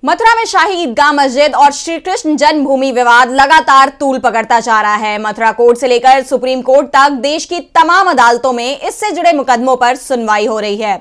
मथुरा में शाही ईदगाह मस्जिद और श्री कृष्ण जन्मभूमि विवाद लगातार तूल पकड़ता जा रहा है। मथुरा कोर्ट से लेकर सुप्रीम कोर्ट तक देश की तमाम अदालतों में इससे जुड़े मुकदमों पर सुनवाई हो रही है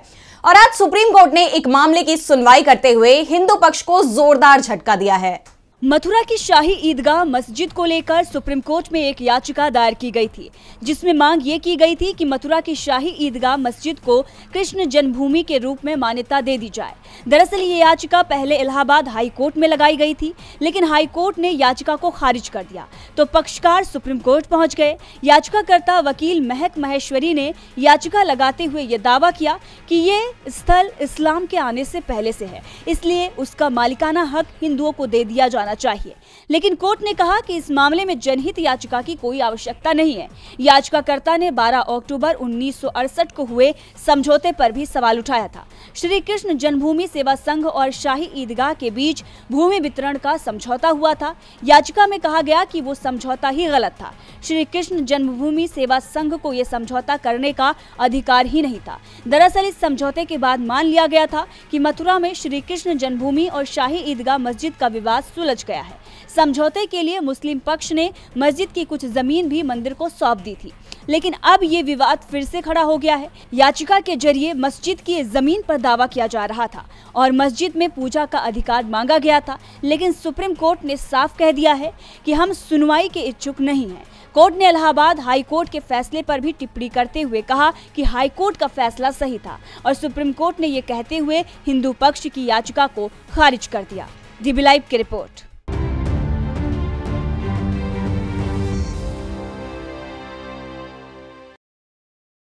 और आज सुप्रीम कोर्ट ने एक मामले की सुनवाई करते हुए हिंदू पक्ष को जोरदार झटका दिया है। मथुरा की शाही ईदगाह मस्जिद को लेकर सुप्रीम कोर्ट में एक याचिका दायर की गई थी, जिसमें मांग ये की गई थी कि मथुरा की शाही ईदगाह मस्जिद को कृष्ण जन्मभूमि के रूप में मान्यता दे दी जाए। दरअसल ये याचिका पहले इलाहाबाद हाई कोर्ट में लगाई गई थी, लेकिन हाई कोर्ट ने याचिका को खारिज कर दिया तो पक्षकार सुप्रीम कोर्ट पहुंच गए। याचिकाकर्ता वकील महक महेश्वरी ने याचिका लगाते हुए ये दावा किया कि ये स्थल इस्लाम के आने से पहले से है, इसलिए उसका मालिकाना हक हिंदुओं को दे दिया जाना चाहिए। लेकिन कोर्ट ने कहा कि इस मामले में जनहित याचिका की कोई आवश्यकता नहीं है। याचिकाकर्ता ने 12 अक्टूबर 1968 को हुए समझौते पर भी सवाल उठाया था। श्री कृष्ण जन्मभूमि सेवा संघ और शाही ईदगाह के बीच भूमि वितरण का समझौता हुआ था। याचिका में कहा गया कि वो समझौता ही गलत था। श्री कृष्ण जन्मभूमि सेवा संघ को यह समझौता करने का अधिकार ही नहीं था। दरअसल इस समझौते के बाद मान लिया गया था कि मथुरा में श्री कृष्ण जन्मभूमि और शाही ईदगाह मस्जिद का विवाद सुलझ गया है। समझौते के लिए मुस्लिम पक्ष ने मस्जिद की कुछ जमीन भी मंदिर को सौंप दी थी, लेकिन अब ये विवाद फिर से खड़ा हो गया है। याचिका के जरिए मस्जिद की जमीन पर दावा किया जा रहा था और मस्जिद में पूजा का अधिकार मांगा गया था, लेकिन सुप्रीम कोर्ट ने साफ कह दिया है कि हम सुनवाई के इच्छुक नहीं हैं। कोर्ट ने इलाहाबाद हाई कोर्ट के फैसले पर भी टिप्पणी करते हुए कहा कि हाई कोर्ट का फैसला सही था और सुप्रीम कोर्ट ने ये कहते हुए हिंदू पक्ष की याचिका को खारिज कर दिया। डीबी लाइव की रिपोर्ट।